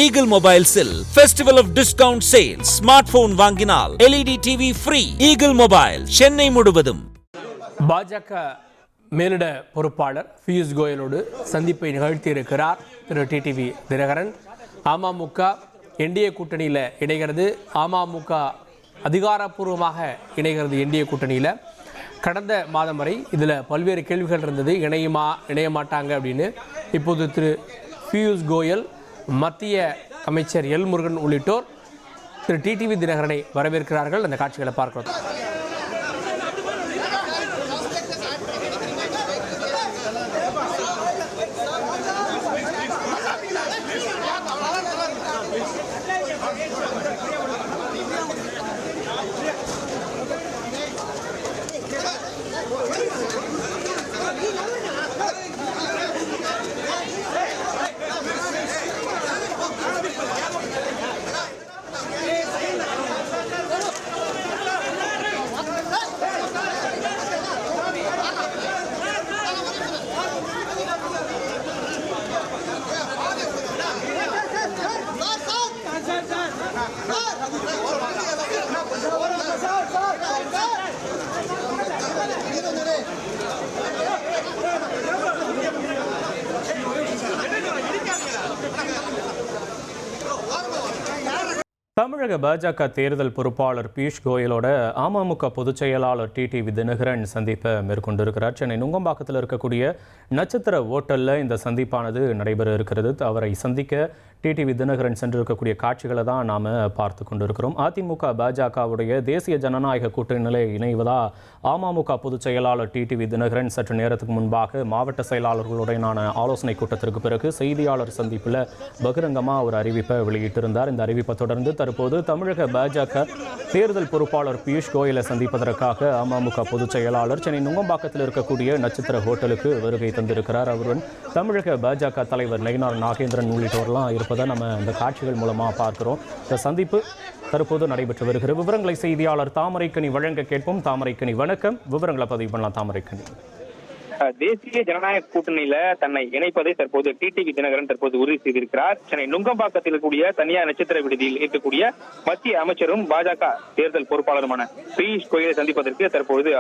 Eagle Mobiles-இல் Festival of Discount Sale. Smartphone வாங்கினால் LED TV free. Eagle Mobile, Chennai முழுவதும். பாஜக மேலிட பொறுப்பாளர் பியூஷ் கோயலோடு சந்திப்பை நிகழ்த்தியிருக்கிறார் திரு டிடிவி தினகரன். அமமுக என்டிஏ கூட்டணியில் இணைகிறது. அமமுக அதிகாரப்பூர்வமாக இணைகிறது என்டிஏ கூட்டணியில். கடந்த மாதம் வரை இதில் பல்வேறு கேள்விகள் இருந்தது, இணைய மாட்டாங்க அப்படின்னு. இப்போது திரு பியூஷ் கோயல், மத்திய அமைச்சர் எல் முருகன் உள்ளிட்டோர் திரு டிடிவி தினகரனை வரவேற்கிறார்கள். அந்த காட்சிகளை பார்க்கிறோம். தமிழக பாஜக தேர்தல் பொறுப்பாளர் பியூஷ் கோயலோட அமமுக பொதுச் செயலாளர் டிடிவி தினகரன் சந்திப்பை மேற்கொண்டிருக்கிறார். சென்னை நுங்கம்பாக்கத்தில் இருக்கக்கூடிய நட்சத்திர ஓட்டலில் இந்த சந்திப்பானது நடைபெற இருக்கிறது. அவரை சந்திக்க டிடிவி தினகரன் சென்றிருக்கக்கூடிய காட்சிகளை தான் நாம் பார்த்து கொண்டிருக்கிறோம். அதிமுக பாஜகவுடைய தேசிய ஜனநாயக கூட்டணியிலே இணைவதா அமமுக பொதுச் செயலாளர் டிடிவி தினகரன் சற்று நேரத்துக்கு முன்பாக மாவட்ட செயலாளர்களுடனான ஆலோசனை கூட்டத்திற்கு பிறகு செய்தியாளர் சந்திப்பில் பகிரங்கமாக ஒரு அறிவிப்பை வெளியிட்டிருந்தார். இந்த அறிவிப்பை தொடர்ந்து தற்போது தமிழக பாஜக தேர்தல் பொறுப்பாளர் பியூஷ் கோயலை சந்திப்பதற்காக அமமுக பொதுச் செயலாளர் சென்னை நுங்கம்பாக்கத்தில் இருக்கக்கூடிய நட்சத்திர ஹோட்டலுக்கு வருகை தந்திருக்கிறார். அவருடன் தமிழக பாஜக தலைவர் நயினார் நாகேந்திரன் உள்ளிட்டோர்லாம் இருப்பதை நம்ம இந்த காட்சிகள் மூலமாக பார்க்கிறோம். இந்த சந்திப்பு தற்போது நடைபெற்று வருகிற விவரங்களை செய்தியாளர் தாமரைக்கனி வழங்க கேட்போம். தாமரைக்கனி வணக்கம். விவரங்களை பதிவு பண்ணலாம் தாமரைக்கனி. தேசிய ஜனநாயக கூட்டணியில தன்னை இணைப்பதை தற்போது டிடிவி தினகரன் தற்போது உறுதி செய்திருக்கிறார். சென்னை நுங்கம்பாக்கத்தில் இருக்கக்கூடிய தனியார் நட்சத்திர விடுதியில் இருக்கக்கூடிய மத்திய அமைச்சரும் பாஜக தேர்தல் பொறுப்பாளருமான பியூஷ் கோயலை சந்திப்பதற்கு தற்போது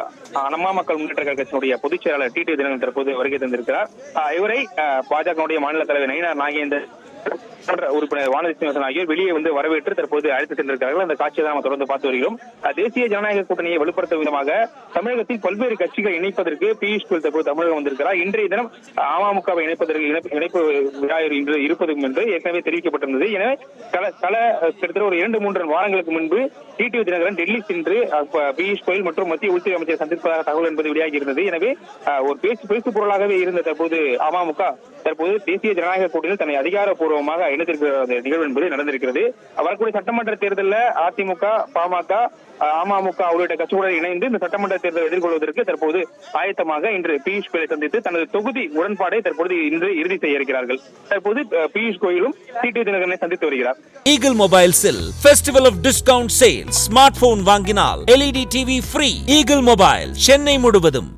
அம்மா மக்கள் முன்னேற்ற கழகத்தினுடைய பொதுச் செயலாளர் டிடிவி தினகரன் தற்போது வருகை தந்திருக்கிறார். இவரை பாஜக மாநில தலைவர் நயினார் நாகேந்திரன் உறுப்பினர் வானதி சீனிவாசன் ஆகியோர் வெளியே வந்து வரவேற்று தற்போது அழைத்து சென்றிருக்கிறார்கள். அந்த காட்சியை நாம் தொடர்ந்து பார்த்து வருகிறோம். தேசிய ஜனநாயக கூட்டணியை வலுப்படுத்தும் விதமாக தமிழகத்தில் பல்வேறு கட்சிகளை இணைப்பதற்கு பியூஷ் கோயல் தற்போது தமிழகம் வந்திருக்கிறார். இன்றைய தினம் அமமுகவை இணைப்பதற்கு இணைப்பு விழா இன்று இருப்பதும் என்று ஏற்கனவே தெரிவிக்கப்பட்டிருந்தது. எனவே கிட்டத்தட்ட ஒரு 2-3 வாரங்களுக்கு முன்பு டிடிவி தினகரன் டெல்லி சென்று பியூஷ் கோயல் மற்றும் மத்திய உள்துறை அமைச்சர் சந்திப்பதாக தகவல் என்பது வெளியாகி இருந்தது. எனவே ஒரு பேசு பொருளாகவே இருந்த தற்போது அமமுக தற்போது தேசிய ஜனநாயக கூட்டணியில் தன்னை அதிகாரப்பூர்வமாக இணைத்திருக்கிற நிகழ்வு என்பது நடந்திருக்கிறது. வரக்கூடிய சட்டமன்ற தேர்தலில் அதிமுக, பாமக, அமமுக உள்ளிட்ட கட்சிகளுடன் இணைந்து இந்த சட்டமன்ற தேர்தலை எதிர்கொள்வதற்கு தற்போது ஆயத்தமாக இன்று பியூஷ் கோயலை சந்தித்து தனது தொகுதி உடன்பாடை தற்போது இன்று இறுதி செய்ய இருக்கிறார்கள். தற்போது பியூஷ் கோயலும் டிடிவி தினகரனை சந்தித்து வருகிறார். Eagle Mobiles-இல் Festival of Discount Sale. Smartphone வாங்கினால் LED TV free. Eagle Mobile, Chennai முழுவதும்.